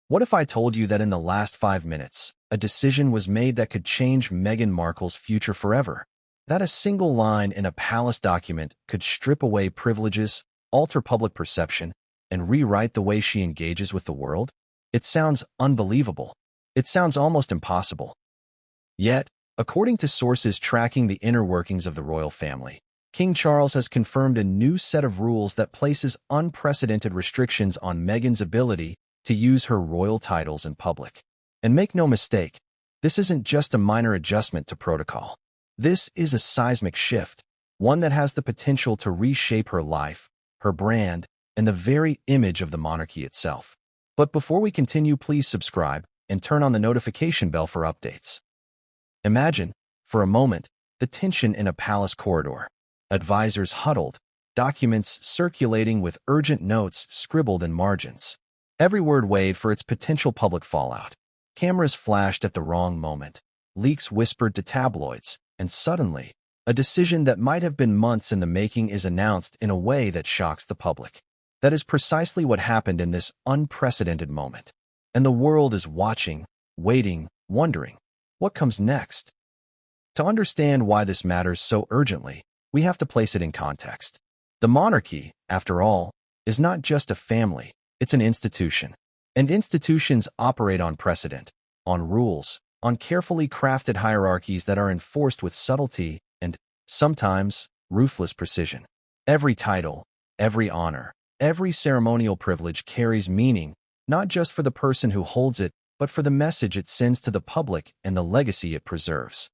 What if I told you that in the last 5 minutes, a decision was made that could change Meghan Markle's future forever? That a single line in a palace document could strip away privileges, alter public perception, and rewrite the way she engages with the world? It sounds unbelievable. It sounds almost impossible. Yet, according to sources tracking the inner workings of the royal family, King Charles has confirmed a new set of rules that places unprecedented restrictions on Meghan's ability to use her royal titles in public. And make no mistake, this isn't just a minor adjustment to protocol. This is a seismic shift, one that has the potential to reshape her life, her brand, and the very image of the monarchy itself. But before we continue, please subscribe and turn on the notification bell for updates. Imagine, for a moment, the tension in a palace corridor. Advisors huddled, documents circulating with urgent notes scribbled in margins. Every word weighed for its potential public fallout. Cameras flashed at the wrong moment. Leaks whispered to tabloids, and suddenly, a decision that might have been months in the making is announced in a way that shocks the public. That is precisely what happened in this unprecedented moment. And the world is watching, waiting, wondering, what comes next? To understand why this matters so urgently, we have to place it in context. The monarchy, after all, is not just a family, it's an institution. And institutions operate on precedent, on rules, on carefully crafted hierarchies that are enforced with subtlety and, sometimes, ruthless precision. Every title, every honor, every ceremonial privilege carries meaning, not just for the person who holds it, but for the message it sends to the public and the legacy it preserves.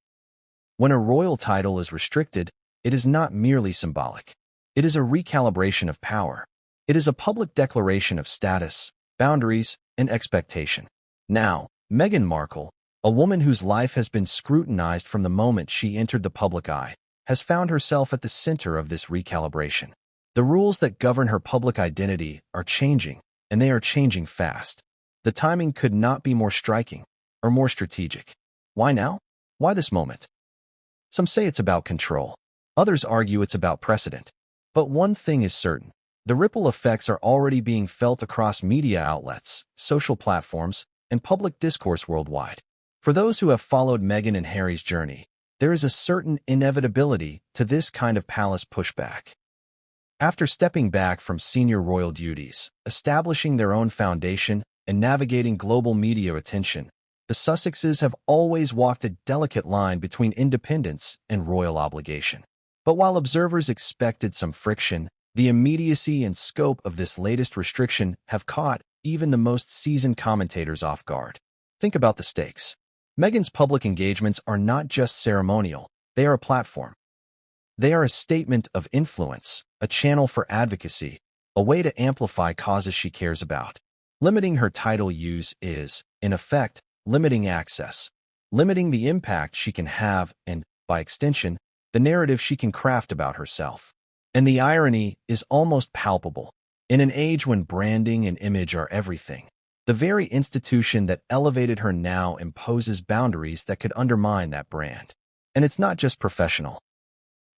When a royal title is restricted, it is not merely symbolic. It is a recalibration of power. It is a public declaration of status, boundaries, and expectation. Now, Meghan Markle, a woman whose life has been scrutinized from the moment she entered the public eye, has found herself at the center of this recalibration. The rules that govern her public identity are changing, and they are changing fast. The timing could not be more striking or more strategic. Why now? Why this moment? Some say it's about control. Others argue it's about precedent. But one thing is certain. The ripple effects are already being felt across media outlets, social platforms, and public discourse worldwide. For those who have followed Meghan and Harry's journey, there is a certain inevitability to this kind of palace pushback. After stepping back from senior royal duties, establishing their own foundation, and navigating global media attention, the Sussexes have always walked a delicate line between independence and royal obligation. But while observers expected some friction, the immediacy and scope of this latest restriction have caught even the most seasoned commentators off guard. Think about the stakes. Meghan's public engagements are not just ceremonial, they are a platform. They are a statement of influence, a channel for advocacy, a way to amplify causes she cares about. Limiting her title use is, in effect, limiting access, limiting the impact she can have and, by extension, the narrative she can craft about herself. And the irony is almost palpable. In an age when branding and image are everything, the very institution that elevated her now imposes boundaries that could undermine that brand. And it's not just professional.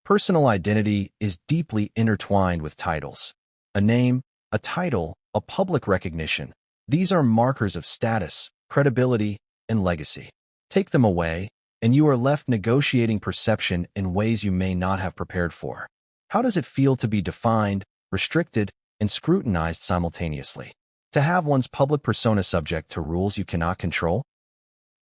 Personal identity is deeply intertwined with titles. A name, a title, a public recognition. These are markers of status, credibility, and legacy. Take them away, and you are left negotiating perception in ways you may not have prepared for. How does it feel to be defined, restricted, and scrutinized simultaneously? To have one's public persona subject to rules you cannot control?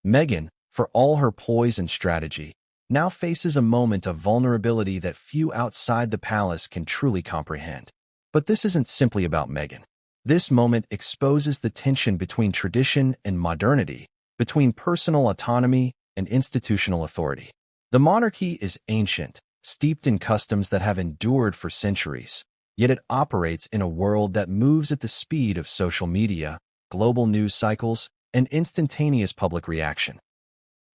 Meghan, for all her poise and strategy, now faces a moment of vulnerability that few outside the palace can truly comprehend. But this isn't simply about Meghan. This moment exposes the tension between tradition and modernity, between personal autonomy and institutional authority. The monarchy is ancient, steeped in customs that have endured for centuries, yet it operates in a world that moves at the speed of social media, global news cycles, and instantaneous public reaction.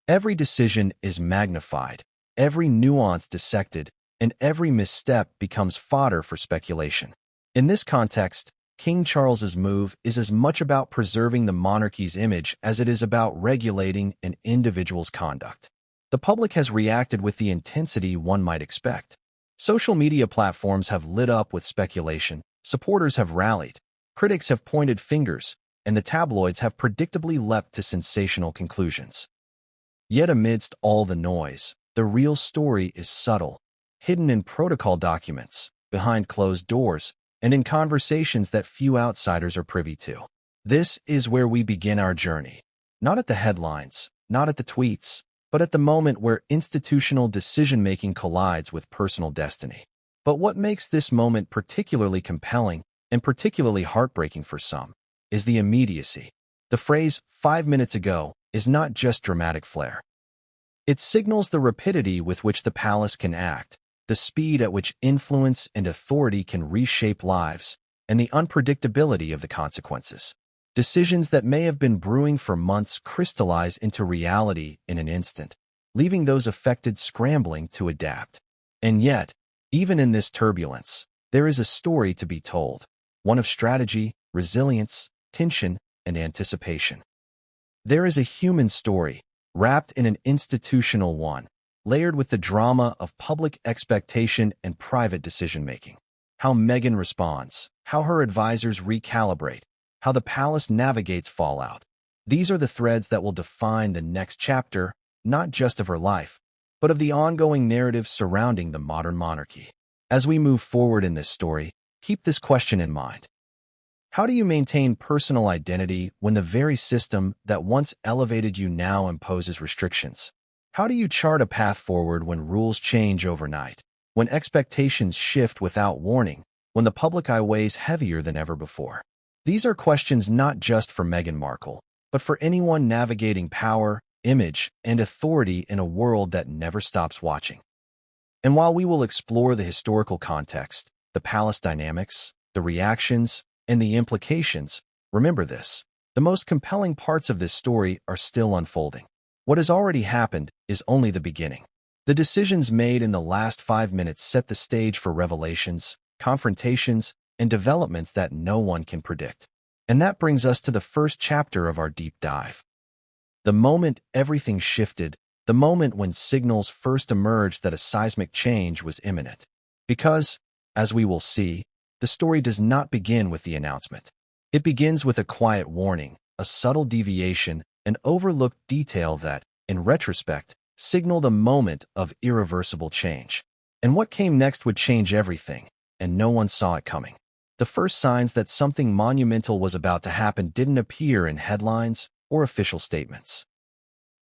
Every decision is magnified, every nuance dissected, and every misstep becomes fodder for speculation. In this context, King Charles's move is as much about preserving the monarchy's image as it is about regulating an individual's conduct. The public has reacted with the intensity one might expect. Social media platforms have lit up with speculation, supporters have rallied, critics have pointed fingers, and the tabloids have predictably leapt to sensational conclusions. Yet amidst all the noise, the real story is subtle, hidden in protocol documents, behind closed doors, and in conversations that few outsiders are privy to. This is where we begin our journey. Not at the headlines, not at the tweets, but at the moment where institutional decision-making collides with personal destiny. But what makes this moment particularly compelling and particularly heartbreaking for some is the immediacy. The phrase, 5 minutes ago, is not just dramatic flair. It signals the rapidity with which the palace can act, the speed at which influence and authority can reshape lives, and the unpredictability of the consequences. Decisions that may have been brewing for months crystallize into reality in an instant, leaving those affected scrambling to adapt. And yet, even in this turbulence, there is a story to be told, one of strategy, resilience, tension, and anticipation. There is a human story, wrapped in an institutional one, layered with the drama of public expectation and private decision-making. How Meghan responds, how her advisors recalibrate, how the palace navigates fallout. These are the threads that will define the next chapter, not just of her life, but of the ongoing narrative surrounding the modern monarchy. As we move forward in this story, keep this question in mind. How do you maintain personal identity when the very system that once elevated you now imposes restrictions? How do you chart a path forward when rules change overnight, when expectations shift without warning, when the public eye weighs heavier than ever before? These are questions not just for Meghan Markle, but for anyone navigating power, image, and authority in a world that never stops watching. And while we will explore the historical context, the palace dynamics, the reactions, and the implications, remember this: the most compelling parts of this story are still unfolding. What has already happened is only the beginning. The decisions made in the last 5 minutes set the stage for revelations, confrontations, and developments that no one can predict. And that brings us to the first chapter of our deep dive. The moment everything shifted, the moment when signals first emerged that a seismic change was imminent. Because, as we will see, the story does not begin with the announcement. It begins with a quiet warning, a subtle deviation, an overlooked detail that, in retrospect, signaled a moment of irreversible change. And what came next would change everything, and no one saw it coming. The first signs that something monumental was about to happen didn't appear in headlines or official statements.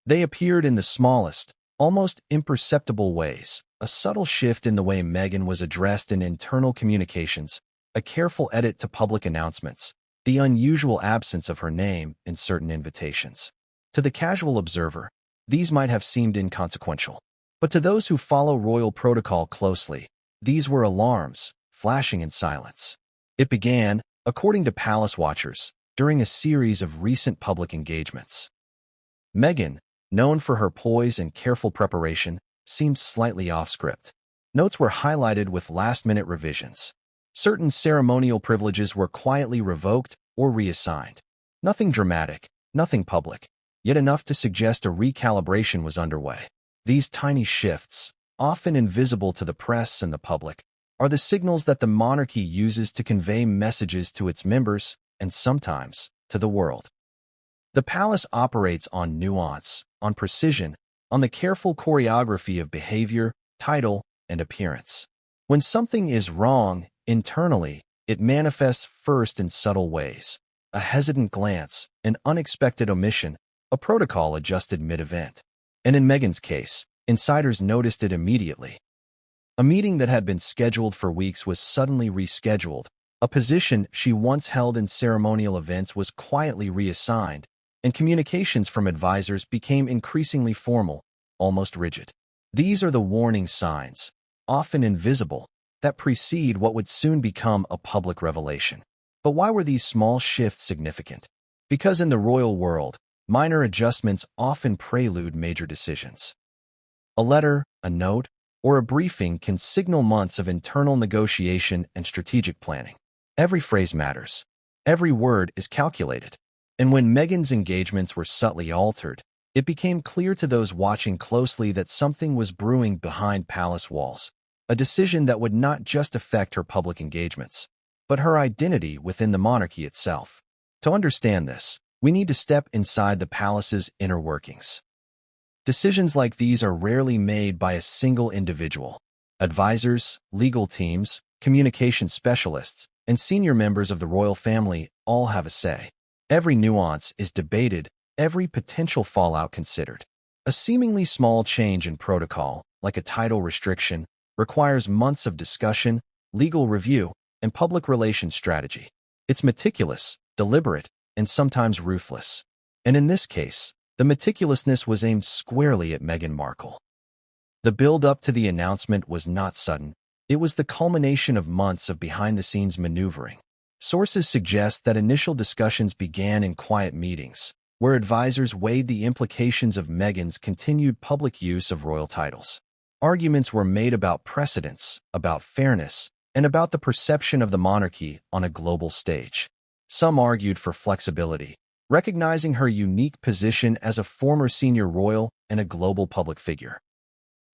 They appeared in the smallest, almost imperceptible ways: a subtle shift in the way Meghan was addressed in internal communications, a careful edit to public announcements, the unusual absence of her name in certain invitations. To the casual observer, these might have seemed inconsequential. But to those who follow royal protocol closely, these were alarms, flashing in silence. It began, according to palace watchers, during a series of recent public engagements. Meghan, known for her poise and careful preparation, seemed slightly off-script. Notes were highlighted with last-minute revisions. Certain ceremonial privileges were quietly revoked or reassigned. Nothing dramatic, nothing public, yet enough to suggest a recalibration was underway. These tiny shifts, often invisible to the press and the public, are the signals that the monarchy uses to convey messages to its members and sometimes to the world. The palace operates on nuance, on precision, on the careful choreography of behavior, title, and appearance. When something is wrong internally, it manifests first in subtle ways: a hesitant glance, an unexpected omission, a protocol adjusted mid-event. And in Meghan's case, insiders noticed it immediately. A meeting that had been scheduled for weeks was suddenly rescheduled. A position she once held in ceremonial events was quietly reassigned, and communications from advisors became increasingly formal, almost rigid. These are the warning signs, often invisible, that precede what would soon become a public revelation. But why were these small shifts significant? Because in the royal world, minor adjustments often prelude major decisions. A letter, a note, or a briefing can signal months of internal negotiation and strategic planning. Every phrase matters. Every word is calculated. And when Meghan's engagements were subtly altered, it became clear to those watching closely that something was brewing behind palace walls, a decision that would not just affect her public engagements, but her identity within the monarchy itself. To understand this, we need to step inside the palace's inner workings. Decisions like these are rarely made by a single individual. Advisors, legal teams, communication specialists, and senior members of the royal family all have a say. Every nuance is debated, every potential fallout considered. A seemingly small change in protocol, like a title restriction, requires months of discussion, legal review, and public relations strategy. It's meticulous, deliberate, and sometimes ruthless. And in this case, the meticulousness was aimed squarely at Meghan Markle. The build-up to the announcement was not sudden. It was the culmination of months of behind-the-scenes maneuvering. Sources suggest that initial discussions began in quiet meetings, where advisors weighed the implications of Meghan's continued public use of royal titles. Arguments were made about precedents, about fairness, and about the perception of the monarchy on a global stage. Some argued for flexibility, recognizing her unique position as a former senior royal and a global public figure.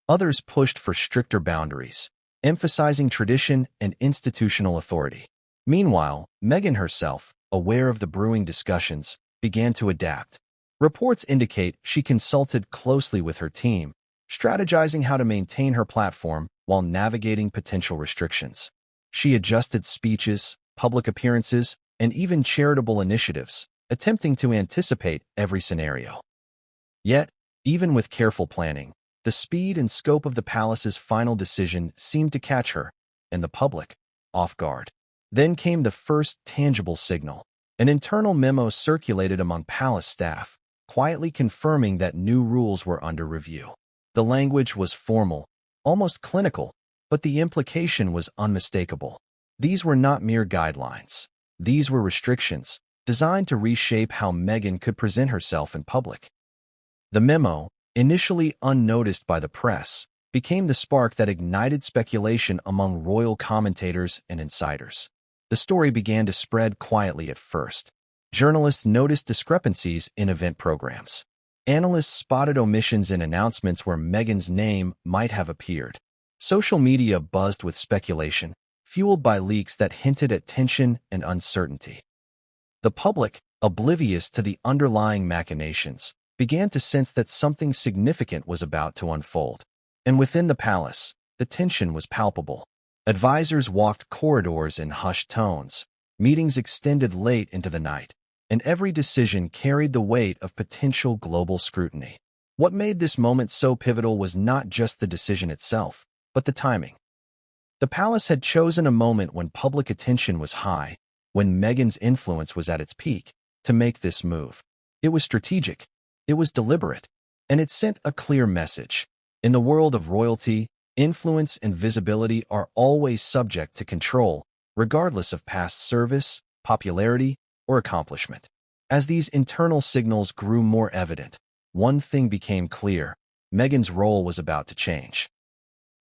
Others pushed for stricter boundaries, emphasizing tradition and institutional authority. Meanwhile, Meghan herself, aware of the brewing discussions, began to adapt. Reports indicate she consulted closely with her team, strategizing how to maintain her platform while navigating potential restrictions. She adjusted speeches, public appearances, and even charitable initiatives, attempting to anticipate every scenario. Yet, even with careful planning, the speed and scope of the palace's final decision seemed to catch her, and the public, off guard. Then came the first tangible signal. An internal memo circulated among palace staff, quietly confirming that new rules were under review. The language was formal, almost clinical, but the implication was unmistakable. These were not mere guidelines. These were restrictions, designed to reshape how Meghan could present herself in public. The memo, initially unnoticed by the press, became the spark that ignited speculation among royal commentators and insiders. The story began to spread quietly at first. Journalists noticed discrepancies in event programs. Analysts spotted omissions in announcements where Meghan's name might have appeared. Social media buzzed with speculation, fueled by leaks that hinted at tension and uncertainty. The public, oblivious to the underlying machinations, began to sense that something significant was about to unfold. And within the palace, the tension was palpable. Advisors walked corridors in hushed tones. Meetings extended late into the night, and every decision carried the weight of potential global scrutiny. What made this moment so pivotal was not just the decision itself, but the timing. The palace had chosen a moment when public attention was high, when Meghan's influence was at its peak, to make this move. It was strategic, it was deliberate, and it sent a clear message. In the world of royalty, influence and visibility are always subject to control, regardless of past service, popularity, or accomplishment. As these internal signals grew more evident, one thing became clear: Meghan's role was about to change.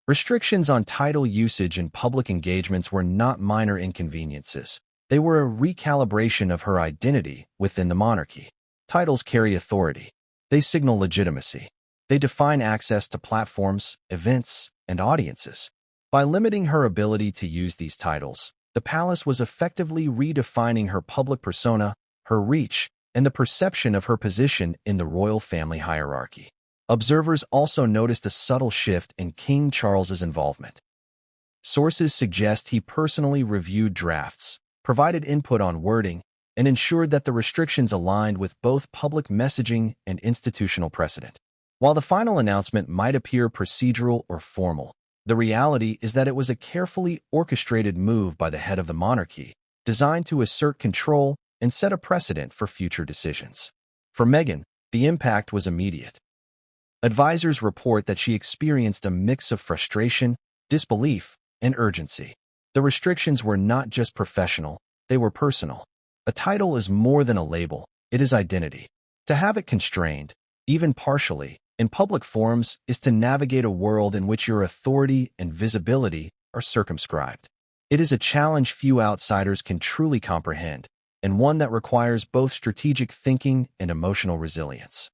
Restrictions on title usage and public engagements were not minor inconveniences. They were a recalibration of her identity within the monarchy. Titles carry authority. They signal legitimacy. They define access to platforms, events, and audiences. By limiting her ability to use these titles, the palace was effectively redefining her public persona, her reach, and the perception of her position in the royal family hierarchy. Observers also noticed a subtle shift in King Charles's involvement. Sources suggest he personally reviewed drafts, provided input on wording, and ensured that the restrictions aligned with both public messaging and institutional precedent. While the final announcement might appear procedural or formal, the reality is that it was a carefully orchestrated move by the head of the monarchy, designed to assert control and set a precedent for future decisions. For Meghan, the impact was immediate. Advisors report that she experienced a mix of frustration, disbelief, and urgency. The restrictions were not just professional, they were personal. A title is more than a label, it is identity. To have it constrained, even partially, in public forums is to navigate a world in which your authority and visibility are circumscribed. It is a challenge few outsiders can truly comprehend, and one that requires both strategic thinking and emotional resilience.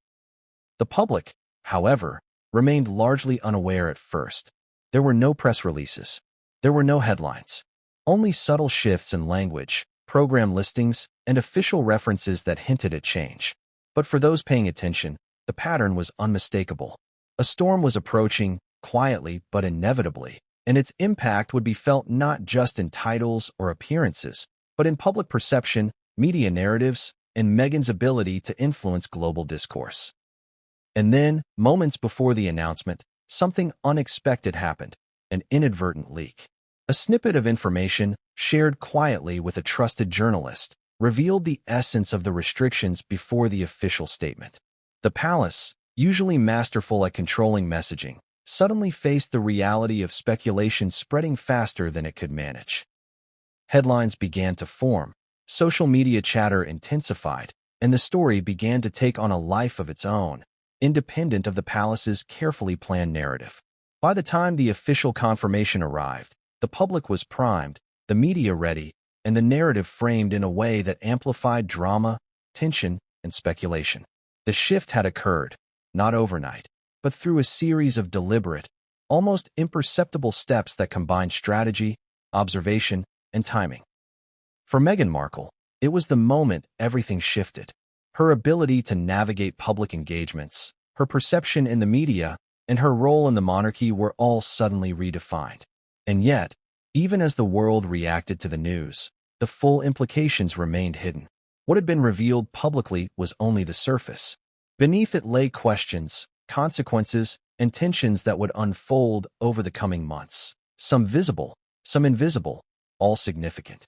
The public, however, remained largely unaware at first. There were no press releases. There were no headlines. Only subtle shifts in language, program listings, and official references that hinted at change. But for those paying attention, the pattern was unmistakable. A storm was approaching, quietly but inevitably, and its impact would be felt not just in titles or appearances, but in public perception, media narratives, and Meghan's ability to influence global discourse. And then, moments before the announcement, something unexpected happened, an inadvertent leak. A snippet of information, shared quietly with a trusted journalist, revealed the essence of the restrictions before the official statement. The palace, usually masterful at controlling messaging, suddenly faced the reality of speculation spreading faster than it could manage. Headlines began to form, social media chatter intensified, and the story began to take on a life of its own, independent of the palace's carefully planned narrative. By the time the official confirmation arrived, the public was primed, the media ready, and the narrative framed in a way that amplified drama, tension, and speculation. The shift had occurred, not overnight, but through a series of deliberate, almost imperceptible steps that combined strategy, observation, and timing. For Meghan Markle, it was the moment everything shifted. Her ability to navigate public engagements, her perception in the media, and her role in the monarchy were all suddenly redefined. And yet, even as the world reacted to the news, the full implications remained hidden. What had been revealed publicly was only the surface. Beneath it lay questions, consequences, and tensions that would unfold over the coming months. Some visible, some invisible, all significant.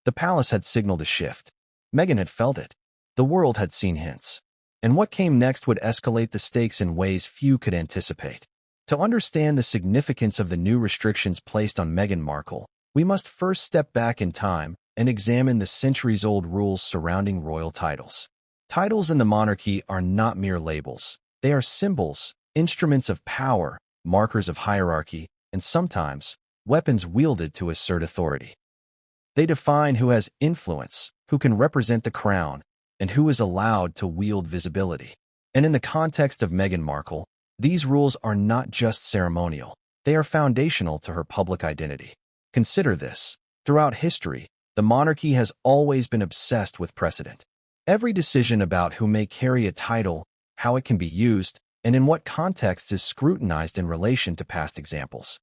The palace had signaled a shift. Meghan had felt it. The world had seen hints. And what came next would escalate the stakes in ways few could anticipate. To understand the significance of the new restrictions placed on Meghan Markle, we must first step back in time and examine the centuries-old rules surrounding royal titles. Titles in the monarchy are not mere labels. They are symbols, instruments of power, markers of hierarchy, and sometimes, weapons wielded to assert authority. They define who has influence, who can represent the crown, and who is allowed to wield visibility. And in the context of Meghan Markle, these rules are not just ceremonial. They are foundational to her public identity. Consider this. Throughout history, the monarchy has always been obsessed with precedent. Every decision about who may carry a title, how it can be used, and in what contexts is scrutinized in relation to past examples.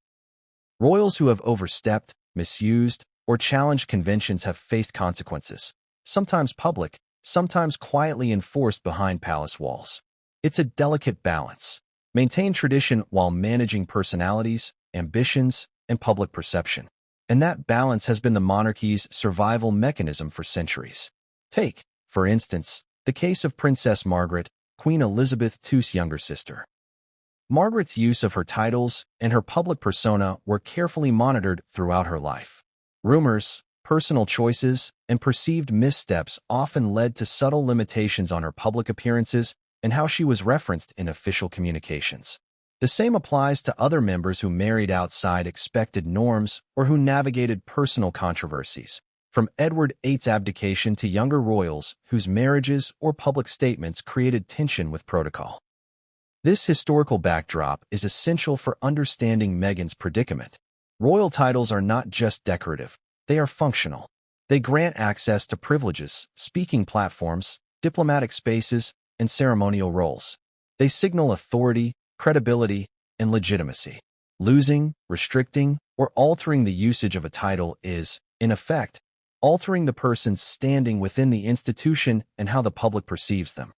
Royals who have overstepped, misused, or challenged conventions have faced consequences, sometimes public, sometimes quietly enforced behind palace walls. It's a delicate balance. Maintain tradition while managing personalities, ambitions, and public perception. And that balance has been the monarchy's survival mechanism for centuries. Take, for instance, the case of Princess Margaret, Queen Elizabeth II's younger sister. Margaret's use of her titles and her public persona were carefully monitored throughout her life. Rumors, personal choices, and perceived missteps often led to subtle limitations on her public appearances and how she was referenced in official communications. The same applies to other members who married outside expected norms or who navigated personal controversies, from Edward VIII's abdication to younger royals whose marriages or public statements created tension with protocol. This historical backdrop is essential for understanding Meghan's predicament. Royal titles are not just decorative, they are functional. They grant access to privileges, speaking platforms, diplomatic spaces, and ceremonial roles. They signal authority, credibility, and legitimacy. Losing, restricting, or altering the usage of a title is, in effect, altering the person's standing within the institution and how the public perceives them.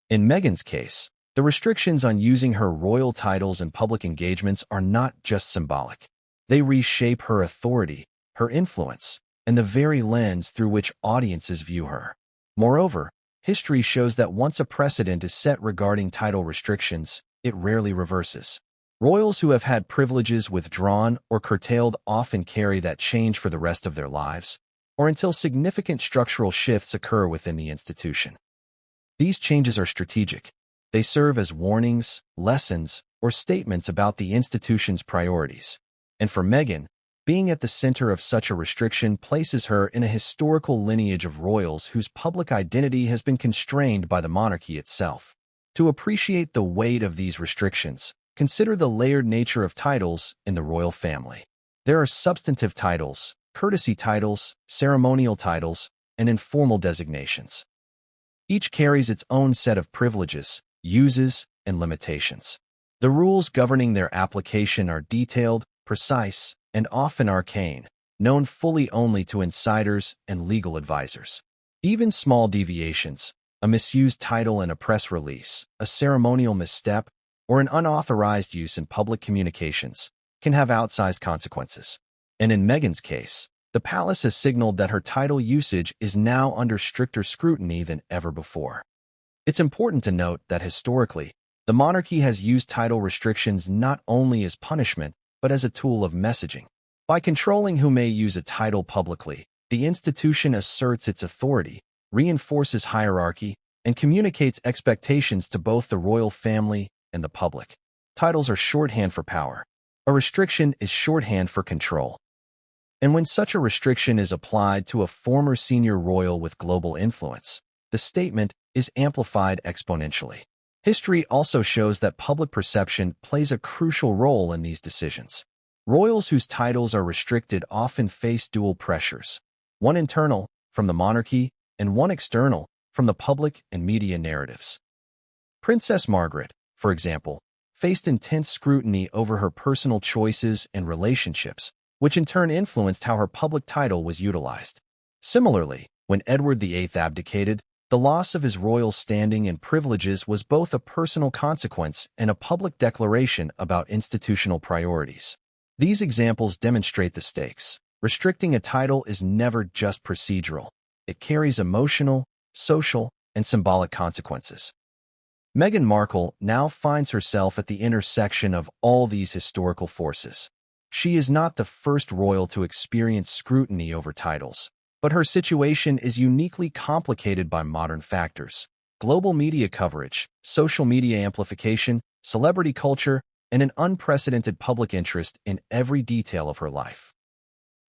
In Meghan's case, the restrictions on using her royal titles in public engagements are not just symbolic. They reshape her authority, her influence, and the very lens through which audiences view her. Moreover, history shows that once a precedent is set regarding title restrictions, it rarely reverses. Royals who have had privileges withdrawn or curtailed often carry that change for the rest of their lives, or until significant structural shifts occur within the institution. These changes are strategic. They serve as warnings, lessons, or statements about the institution's priorities. And for Meghan, being at the center of such a restriction places her in a historical lineage of royals whose public identity has been constrained by the monarchy itself. To appreciate the weight of these restrictions, consider the layered nature of titles in the royal family. There are substantive titles, courtesy titles, ceremonial titles, and informal designations. Each carries its own set of privileges, uses, and limitations. The rules governing their application are detailed, precise, and often arcane, known fully only to insiders and legal advisors. Even small deviations, a misused title in a press release, a ceremonial misstep, or an unauthorized use in public communications, can have outsized consequences. And in Meghan's case, the palace has signaled that her title usage is now under stricter scrutiny than ever before. It's important to note that historically, the monarchy has used title restrictions not only as punishment, but as a tool of messaging. By controlling who may use a title publicly, the institution asserts its authority, reinforces hierarchy, and communicates expectations to both the royal family and the public. Titles are shorthand for power. A restriction is shorthand for control. And when such a restriction is applied to a former senior royal with global influence, the statement is amplified exponentially. History also shows that public perception plays a crucial role in these decisions. Royals whose titles are restricted often face dual pressures, one internal, from the monarchy, and one external, from the public and media narratives. Princess Margaret, for example, faced intense scrutiny over her personal choices and relationships, which in turn influenced how her public title was utilized. Similarly, when Edward VIII abdicated, the loss of his royal standing and privileges was both a personal consequence and a public declaration about institutional priorities. These examples demonstrate the stakes. Restricting a title is never just procedural. It carries emotional, social, and symbolic consequences. Meghan Markle now finds herself at the intersection of all these historical forces. She is not the first royal to experience scrutiny over titles, but her situation is uniquely complicated by modern factors: global media coverage, social media amplification, celebrity culture, and an unprecedented public interest in every detail of her life.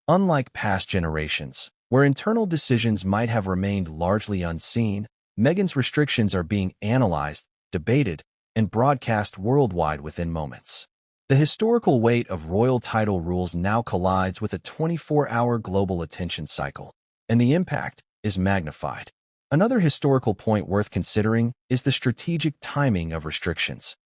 Unlike past generations, where internal decisions might have remained largely unseen, Meghan's restrictions are being analyzed, debated, and broadcast worldwide within moments. The historical weight of royal title rules now collides with a 24-hour global attention cycle, and the impact is magnified. Another historical point worth considering is the strategic timing of restrictions.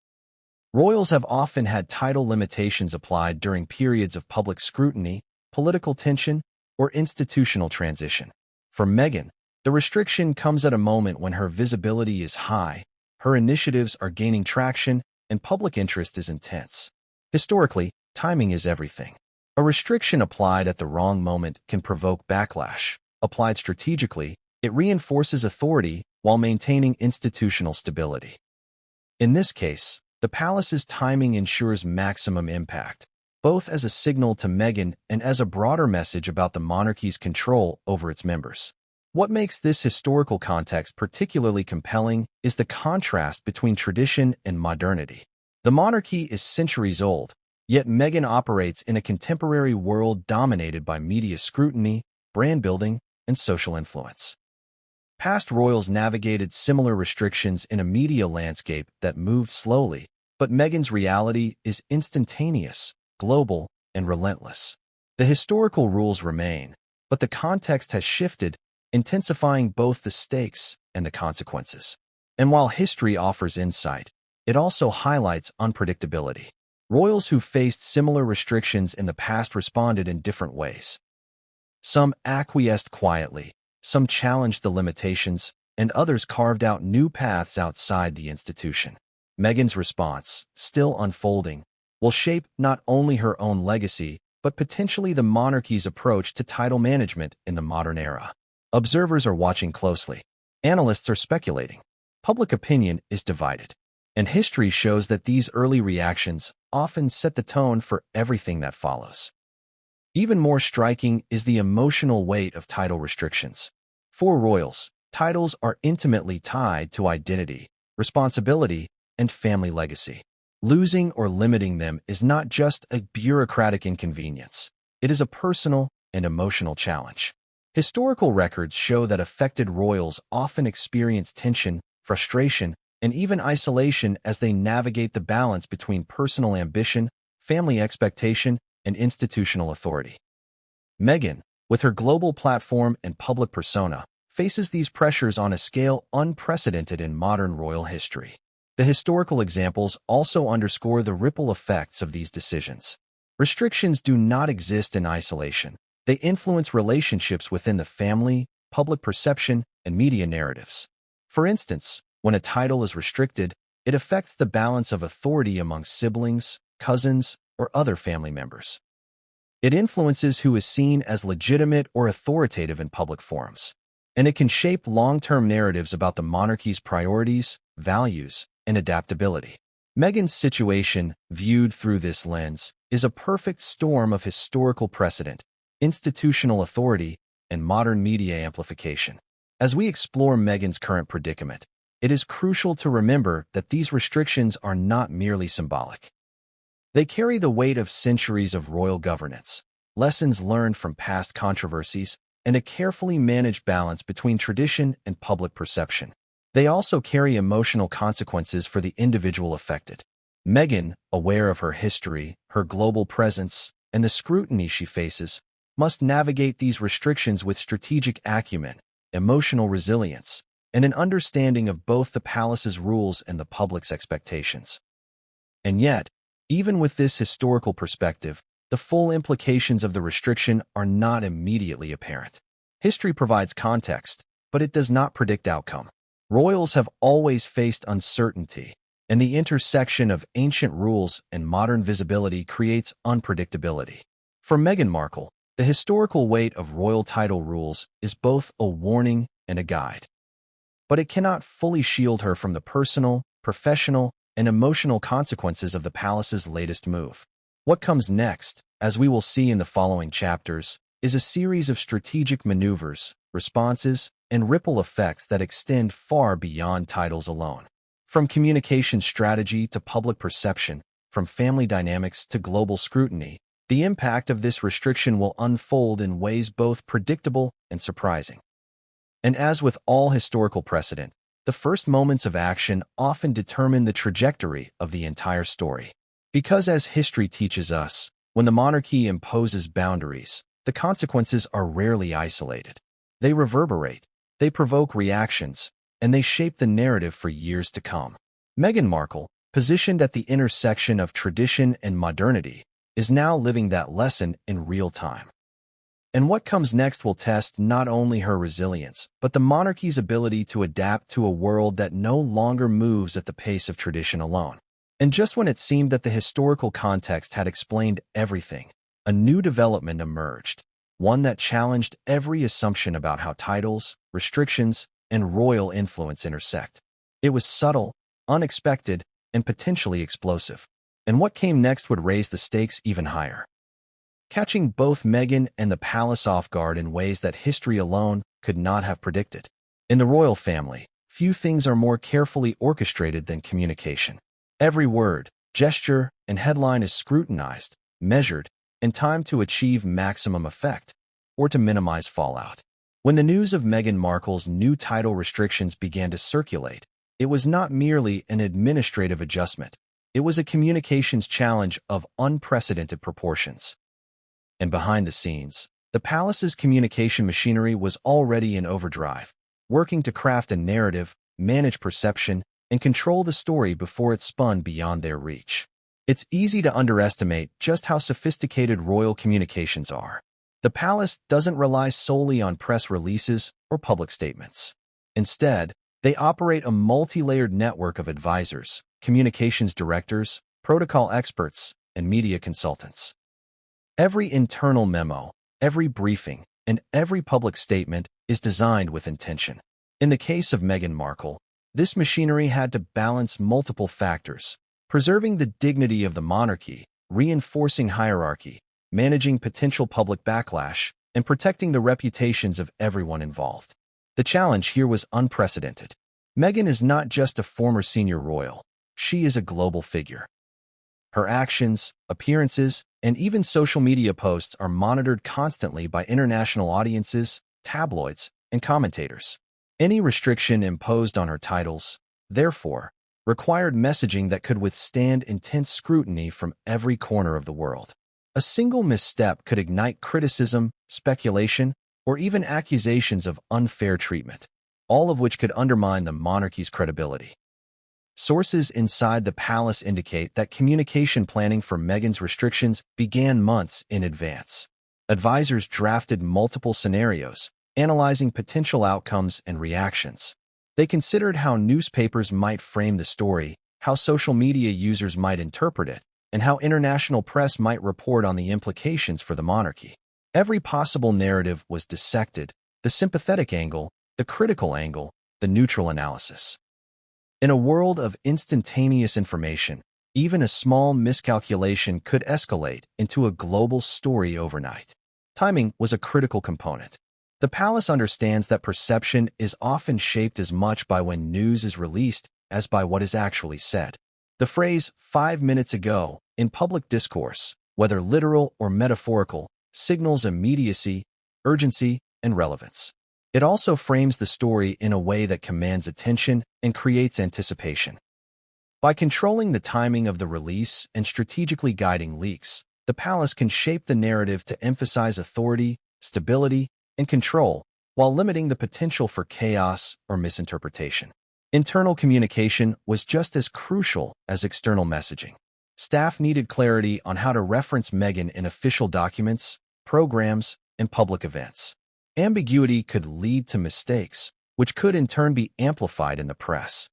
Royals have often had title limitations applied during periods of public scrutiny, political tension, or institutional transition. For Meghan, the restriction comes at a moment when her visibility is high, her initiatives are gaining traction, and public interest is intense. Historically, timing is everything. A restriction applied at the wrong moment can provoke backlash. Applied strategically, it reinforces authority while maintaining institutional stability. In this case, the palace's timing ensures maximum impact, both as a signal to Meghan and as a broader message about the monarchy's control over its members. What makes this historical context particularly compelling is the contrast between tradition and modernity. The monarchy is centuries old, yet Meghan operates in a contemporary world dominated by media scrutiny, brand building, and social influence. Past royals navigated similar restrictions in a media landscape that moved slowly, but Meghan's reality is instantaneous, global, and relentless. The historical rules remain, but the context has shifted, intensifying both the stakes and the consequences. And while history offers insight, it also highlights unpredictability. Royals who faced similar restrictions in the past responded in different ways. Some acquiesced quietly, some challenged the limitations, and others carved out new paths outside the institution. Meghan's response, still unfolding, will shape not only her own legacy, but potentially the monarchy's approach to title management in the modern era. Observers are watching closely. Analysts are speculating. Public opinion is divided. And history shows that these early reactions often set the tone for everything that follows. Even more striking is the emotional weight of title restrictions. For royals, titles are intimately tied to identity, responsibility, and family legacy. Losing or limiting them is not just a bureaucratic inconvenience. It is a personal and emotional challenge. Historical records show that affected royals often experience tension, frustration, and even isolation as they navigate the balance between personal ambition, family expectation, and institutional authority. Meghan, with her global platform and public persona, faces these pressures on a scale unprecedented in modern royal history. The historical examples also underscore the ripple effects of these decisions. Restrictions do not exist in isolation. They influence relationships within the family, public perception, and media narratives. For instance, when a title is restricted, it affects the balance of authority among siblings, cousins, or other family members. It influences who is seen as legitimate or authoritative in public forums, and it can shape long-term narratives about the monarchy's priorities, values, and adaptability. Meghan's situation, viewed through this lens, is a perfect storm of historical precedent, institutional authority, and modern media amplification. As we explore Meghan's current predicament, it is crucial to remember that these restrictions are not merely symbolic. They carry the weight of centuries of royal governance, lessons learned from past controversies, and a carefully managed balance between tradition and public perception. They also carry emotional consequences for the individual affected. Meghan, aware of her history, her global presence, and the scrutiny she faces, must navigate these restrictions with strategic acumen, emotional resilience, and an understanding of both the palace's rules and the public's expectations. And yet, even with this historical perspective, the full implications of the restriction are not immediately apparent. History provides context, but it does not predict outcome. Royals have always faced uncertainty, and the intersection of ancient rules and modern visibility creates unpredictability. For Meghan Markle, the historical weight of royal title rules is both a warning and a guide. But it cannot fully shield her from the personal, professional, and emotional consequences of the palace's latest move. What comes next, as we will see in the following chapters, is a series of strategic maneuvers, responses, and ripple effects that extend far beyond titles alone. From communication strategy to public perception, from family dynamics to global scrutiny, the impact of this restriction will unfold in ways both predictable and surprising. And as with all historical precedent, the first moments of action often determine the trajectory of the entire story. Because as history teaches us, when the monarchy imposes boundaries, the consequences are rarely isolated. They reverberate, they provoke reactions, and they shape the narrative for years to come. Meghan Markle, positioned at the intersection of tradition and modernity, is now living that lesson in real time. And what comes next will test not only her resilience, but the monarchy's ability to adapt to a world that no longer moves at the pace of tradition alone. And just when it seemed that the historical context had explained everything, a new development emerged, one that challenged every assumption about how titles, restrictions, and royal influence intersect. It was subtle, unexpected, and potentially explosive. And what came next would raise the stakes even higher, catching both Meghan and the palace off guard in ways that history alone could not have predicted. In the royal family, few things are more carefully orchestrated than communication. Every word, gesture, and headline is scrutinized, measured, and timed to achieve maximum effect, or to minimize fallout. When the news of Meghan Markle's new title restrictions began to circulate, it was not merely an administrative adjustment. It was a communications challenge of unprecedented proportions. And behind the scenes, the palace's communication machinery was already in overdrive, working to craft a narrative, manage perception, and control the story before it spun beyond their reach. It's easy to underestimate just how sophisticated royal communications are. The palace doesn't rely solely on press releases or public statements. Instead, they operate a multi-layered network of advisors, communications directors, protocol experts, and media consultants. Every internal memo, every briefing, and every public statement is designed with intention. In the case of Meghan Markle, this machinery had to balance multiple factors, preserving the dignity of the monarchy, reinforcing hierarchy, managing potential public backlash, and protecting the reputations of everyone involved. The challenge here was unprecedented. Meghan is not just a former senior royal, she is a global figure. Her actions, appearances, and even social media posts are monitored constantly by international audiences, tabloids, and commentators. Any restriction imposed on her titles, therefore, required messaging that could withstand intense scrutiny from every corner of the world. A single misstep could ignite criticism, speculation, or even accusations of unfair treatment, all of which could undermine the monarchy's credibility. Sources inside the palace indicate that communication planning for Meghan's restrictions began months in advance. Advisors drafted multiple scenarios, analyzing potential outcomes and reactions. They considered how newspapers might frame the story, how social media users might interpret it, and how international press might report on the implications for the monarchy. Every possible narrative was dissected: the sympathetic angle, the critical angle, the neutral analysis. In a world of instantaneous information, even a small miscalculation could escalate into a global story overnight. Timing was a critical component. The palace understands that perception is often shaped as much by when news is released as by what is actually said. The phrase 5 minutes ago in public discourse, whether literal or metaphorical, signals immediacy, urgency, and relevance. It also frames the story in a way that commands attention and creates anticipation. By controlling the timing of the release and strategically guiding leaks, the palace can shape the narrative to emphasize authority, stability, and control, while limiting the potential for chaos or misinterpretation. Internal communication was just as crucial as external messaging. Staff needed clarity on how to reference Meghan in official documents, programs, and public events. Ambiguity could lead to mistakes, which could in turn be amplified in the press.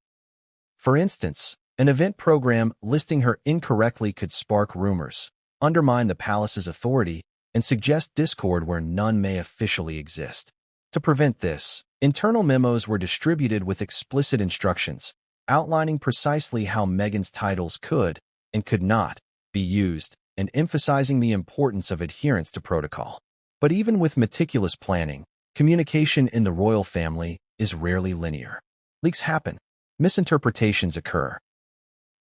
For instance, an event program listing her incorrectly could spark rumors, undermine the palace's authority, and suggest discord where none may officially exist. To prevent this, internal memos were distributed with explicit instructions, outlining precisely how Meghan's titles could and could not be used, and emphasizing the importance of adherence to protocol. But even with meticulous planning, communication in the royal family is rarely linear. Leaks happen. Misinterpretations occur.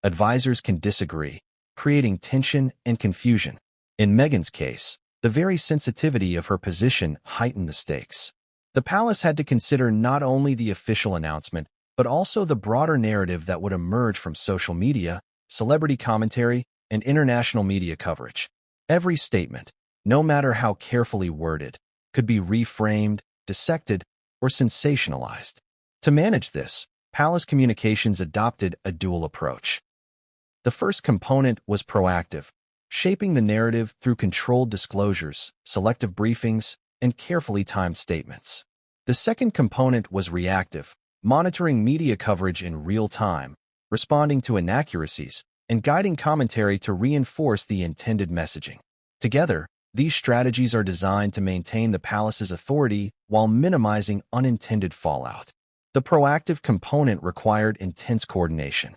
Advisors can disagree, creating tension and confusion. In Meghan's case, the very sensitivity of her position heightened the stakes. The palace had to consider not only the official announcement, but also the broader narrative that would emerge from social media, celebrity commentary, and international media coverage. Every statement, no matter how carefully worded, could be reframed, dissected, or sensationalized. To manage this, palace communications adopted a dual approach. The first component was proactive, shaping the narrative through controlled disclosures, selective briefings, and carefully timed statements. The second component was reactive, monitoring media coverage in real time, responding to inaccuracies, and guiding commentary to reinforce the intended messaging. Together, these strategies are designed to maintain the palace's authority while minimizing unintended fallout. The proactive component required intense coordination.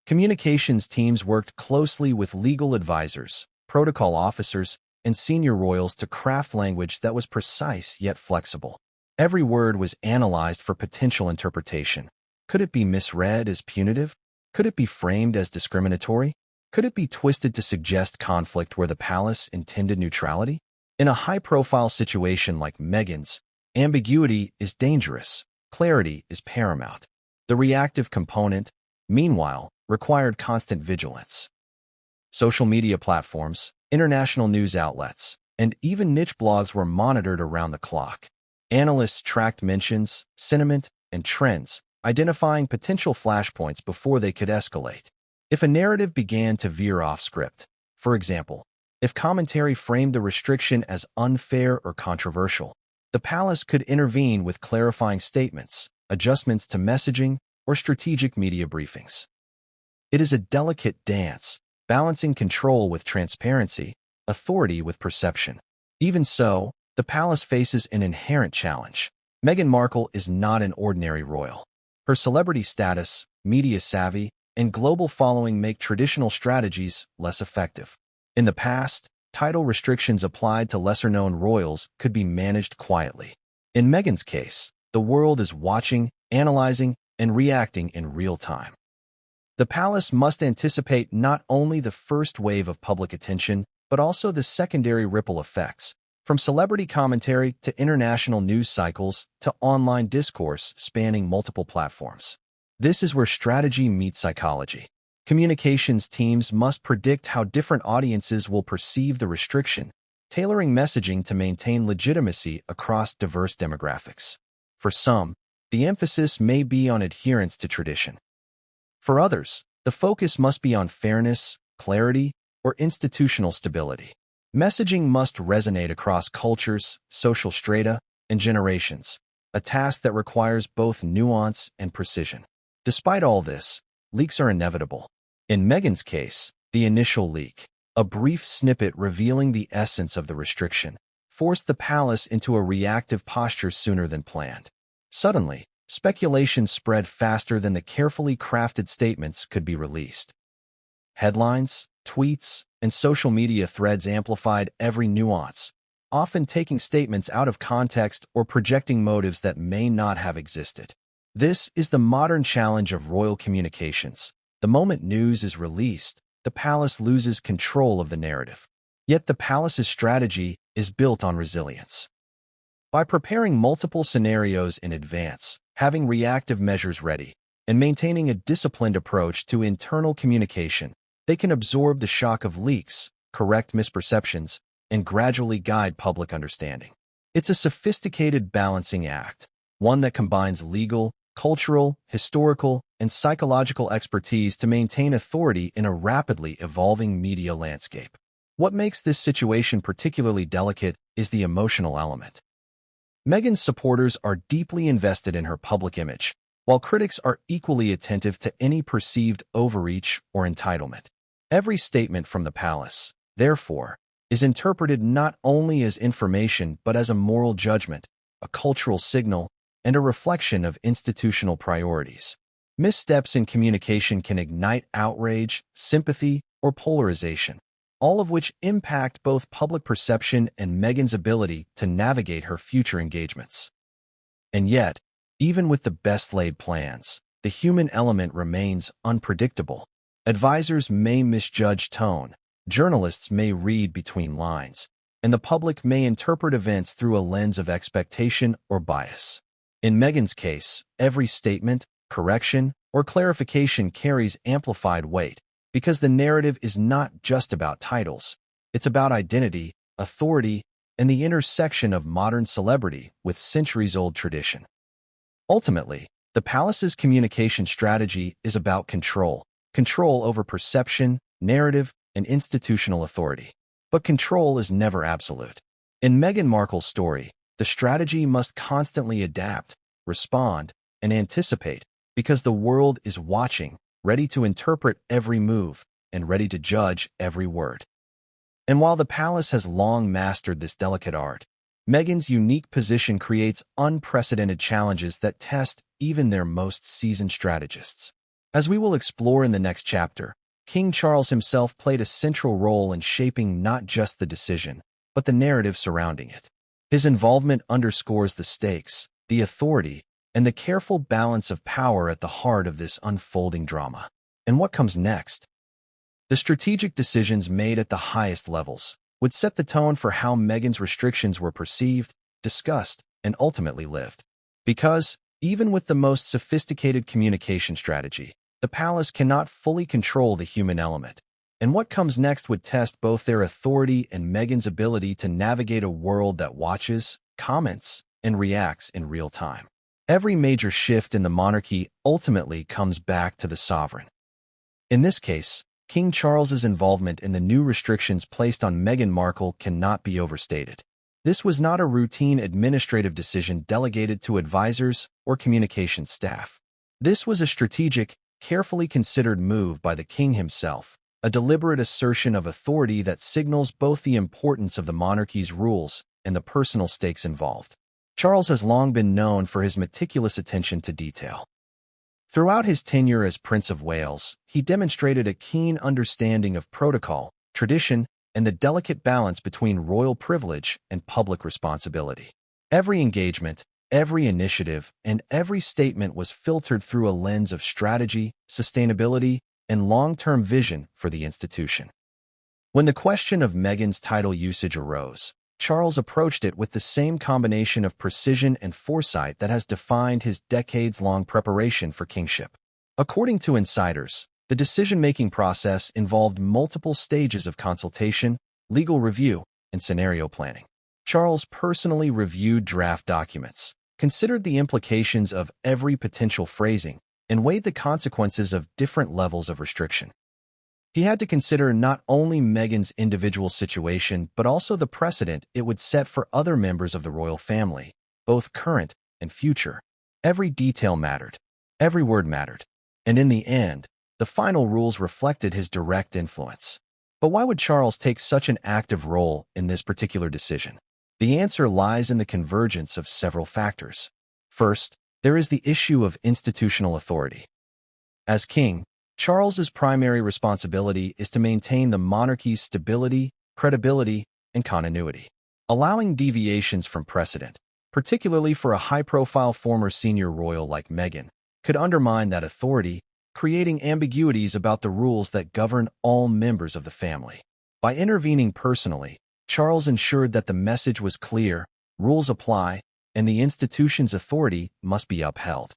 Communications teams worked closely with legal advisors, protocol officers, and senior royals to craft language that was precise yet flexible. Every word was analyzed for potential interpretation. Could it be misread as punitive? Could it be framed as discriminatory? Could it be twisted to suggest conflict where the palace intended neutrality? In a high-profile situation like Meghan's, ambiguity is dangerous, clarity is paramount. The reactive component, meanwhile, required constant vigilance. Social media platforms, international news outlets, and even niche blogs were monitored around the clock. Analysts tracked mentions, sentiment, and trends, identifying potential flashpoints before they could escalate. If a narrative began to veer off script, for example, if commentary framed the restriction as unfair or controversial, the palace could intervene with clarifying statements, adjustments to messaging, or strategic media briefings. It is a delicate dance, balancing control with transparency, authority with perception. Even so, the palace faces an inherent challenge. Meghan Markle is not an ordinary royal. Her celebrity status, media savvy, and global following make traditional strategies less effective. In the past, title restrictions applied to lesser-known royals could be managed quietly. In Meghan's case, the world is watching, analyzing, and reacting in real time. The palace must anticipate not only the first wave of public attention, but also the secondary ripple effects, from celebrity commentary to international news cycles to online discourse spanning multiple platforms. This is where strategy meets psychology. Communications teams must predict how different audiences will perceive the restriction, tailoring messaging to maintain legitimacy across diverse demographics. For some, the emphasis may be on adherence to tradition. For others, the focus must be on fairness, clarity, or institutional stability. Messaging must resonate across cultures, social strata, and generations, a task that requires both nuance and precision. Despite all this, leaks are inevitable. In Meghan's case, the initial leak, a brief snippet revealing the essence of the restriction, forced the palace into a reactive posture sooner than planned. Suddenly, speculation spread faster than the carefully crafted statements could be released. Headlines, tweets, and social media threads amplified every nuance, often taking statements out of context or projecting motives that may not have existed. This is the modern challenge of royal communications. The moment news is released, the palace loses control of the narrative. Yet the palace's strategy is built on resilience. By preparing multiple scenarios in advance, having reactive measures ready, and maintaining a disciplined approach to internal communication, they can absorb the shock of leaks, correct misperceptions, and gradually guide public understanding. It's a sophisticated balancing act, one that combines legal, cultural, historical, and psychological expertise to maintain authority in a rapidly evolving media landscape. What makes this situation particularly delicate is the emotional element. Meghan's supporters are deeply invested in her public image, while critics are equally attentive to any perceived overreach or entitlement. Every statement from the palace, therefore, is interpreted not only as information but as a moral judgment, a cultural signal, and a reflection of institutional priorities. Missteps in communication can ignite outrage, sympathy, or polarization, all of which impact both public perception and Meghan's ability to navigate her future engagements. And yet, even with the best-laid plans, the human element remains unpredictable. Advisors may misjudge tone, journalists may read between lines, and the public may interpret events through a lens of expectation or bias. In Meghan's case, every statement, correction, or clarification carries amplified weight because the narrative is not just about titles. It's about identity, authority, and the intersection of modern celebrity with centuries-old tradition. Ultimately, the palace's communication strategy is about control over perception, narrative, and institutional authority. But control is never absolute. In Meghan Markle's story, the strategy must constantly adapt, respond, and anticipate because the world is watching, ready to interpret every move, and ready to judge every word. And while the palace has long mastered this delicate art, Meghan's unique position creates unprecedented challenges that test even their most seasoned strategists. As we will explore in the next chapter, King Charles himself played a central role in shaping not just the decision, but the narrative surrounding it. His involvement underscores the stakes, the authority, and the careful balance of power at the heart of this unfolding drama. And what comes next? The strategic decisions made at the highest levels would set the tone for how Meghan's restrictions were perceived, discussed, and ultimately lived. Because, even with the most sophisticated communication strategy, the palace cannot fully control the human element. And what comes next would test both their authority and Meghan's ability to navigate a world that watches, comments, and reacts in real time. Every major shift in the monarchy ultimately comes back to the sovereign. In this case, King Charles's involvement in the new restrictions placed on Meghan Markle cannot be overstated. This was not a routine administrative decision delegated to advisors or communications staff. This was a strategic, carefully considered move by the king himself, a deliberate assertion of authority that signals both the importance of the monarchy's rules and the personal stakes involved. Charles has long been known for his meticulous attention to detail. Throughout his tenure as Prince of Wales, he demonstrated a keen understanding of protocol, tradition, and the delicate balance between royal privilege and public responsibility. Every engagement, every initiative, and every statement was filtered through a lens of strategy, sustainability, and long-term vision for the institution. When the question of Meghan's title usage arose, Charles approached it with the same combination of precision and foresight that has defined his decades-long preparation for kingship. According to insiders, The decision-making process involved multiple stages of consultation, legal review, and scenario planning. Charles personally reviewed draft documents, considered the implications of every potential phrasing, and weighed the consequences of different levels of restriction. He had to consider not only Meghan's individual situation, but also the precedent it would set for other members of the royal family, both current and future. Every detail mattered. Every word mattered. And in the end, the final rules reflected his direct influence. But why would Charles take such an active role in this particular decision? The answer lies in the convergence of several factors. First, there is the issue of institutional authority. As king, Charles's primary responsibility is to maintain the monarchy's stability, credibility, and continuity. Allowing deviations from precedent, particularly for a high-profile former senior royal like Meghan, could undermine that authority, creating ambiguities about the rules that govern all members of the family. By intervening personally, Charles ensured that the message was clear, rules apply, and the institution's authority must be upheld.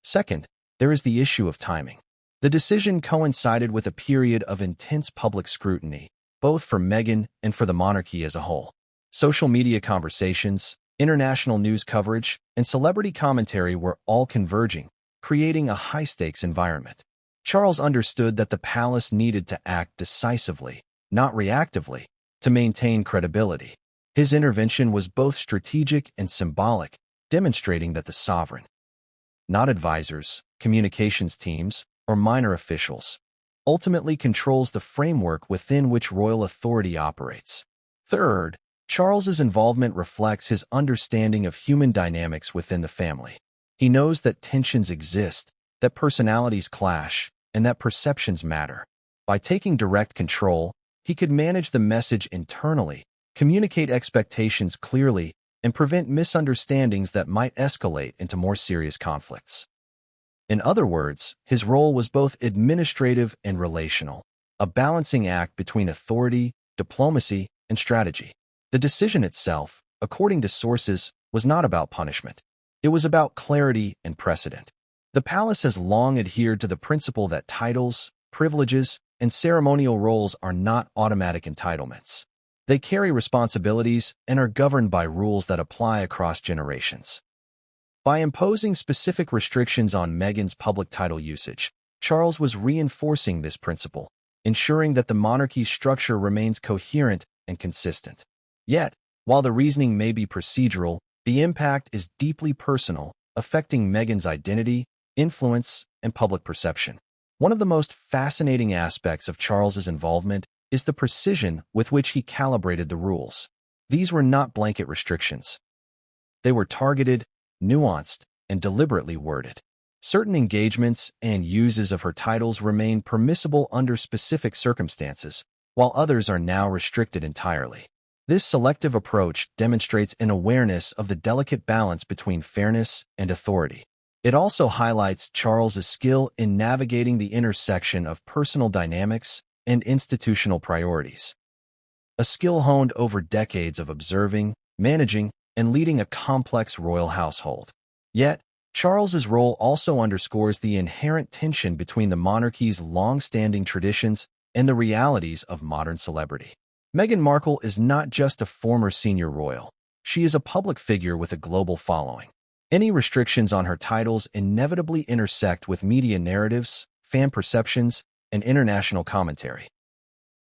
Second, there is the issue of timing. The decision coincided with a period of intense public scrutiny, both for Meghan and for the monarchy as a whole. Social media conversations, international news coverage, and celebrity commentary were all converging, creating a high-stakes environment. Charles understood that the palace needed to act decisively, not reactively, to maintain credibility. His intervention was both strategic and symbolic, demonstrating that the sovereign, not advisors, communications teams, or minor officials, ultimately controls the framework within which royal authority operates. Third, Charles's involvement reflects his understanding of human dynamics within the family. He knows that tensions exist, that personalities clash, and that perceptions matter. By taking direct control, he could manage the message internally, communicate expectations clearly, and prevent misunderstandings that might escalate into more serious conflicts. In other words, his role was both administrative and relational, a balancing act between authority, diplomacy, and strategy. The decision itself, according to sources, was not about punishment. It was about clarity and precedent. The palace has long adhered to the principle that titles, privileges, and ceremonial roles are not automatic entitlements. They carry responsibilities and are governed by rules that apply across generations. By imposing specific restrictions on Meghan's public title usage, Charles was reinforcing this principle, ensuring that the monarchy's structure remains coherent and consistent. Yet, while the reasoning may be procedural, the impact is deeply personal, affecting Meghan's identity, influence, and public perception. One of the most fascinating aspects of Charles's involvement is the precision with which he calibrated the rules. These were not blanket restrictions. They were targeted, nuanced, and deliberately worded. Certain engagements and uses of her titles remain permissible under specific circumstances, while others are now restricted entirely. This selective approach demonstrates an awareness of the delicate balance between fairness and authority. It also highlights Charles's skill in navigating the intersection of personal dynamics and institutional priorities. A skill honed over decades of observing, managing, and leading a complex royal household. Yet, Charles's role also underscores the inherent tension between the monarchy's long-standing traditions and the realities of modern celebrity. Meghan Markle is not just a former senior royal. She is a public figure with a global following. Any restrictions on her titles inevitably intersect with media narratives, fan perceptions, and international commentary.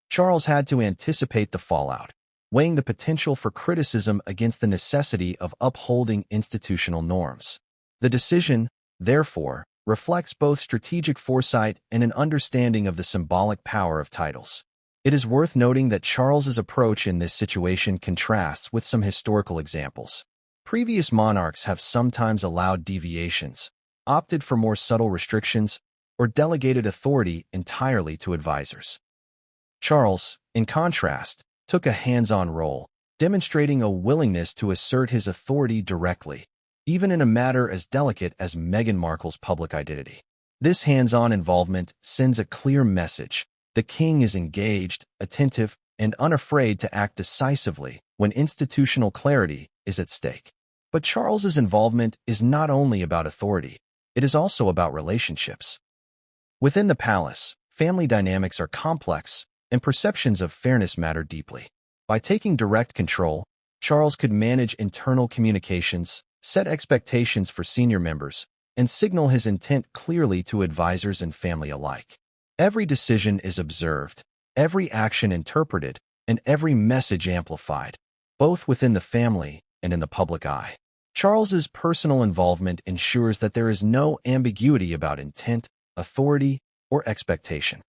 Charles had to anticipate the fallout, weighing the potential for criticism against the necessity of upholding institutional norms. The decision, therefore, reflects both strategic foresight and an understanding of the symbolic power of titles. It is worth noting that Charles's approach in this situation contrasts with some historical examples. Previous monarchs have sometimes allowed deviations, opted for more subtle restrictions, or delegated authority entirely to advisors. Charles, in contrast, took a hands-on role, demonstrating a willingness to assert his authority directly, even in a matter as delicate as Meghan Markle's public identity. This hands-on involvement sends a clear message. The king is engaged, attentive, and unafraid to act decisively when institutional clarity is at stake. But Charles's involvement is not only about authority, it is also about relationships. Within the palace, family dynamics are complex, and perceptions of fairness matter deeply. By taking direct control, Charles could manage internal communications, set expectations for senior members, and signal his intent clearly to advisors and family alike. Every decision is observed, every action interpreted, and every message amplified, both within the family and in the public eye. Charles's personal involvement ensures that there is no ambiguity about intent, authority, or expectation.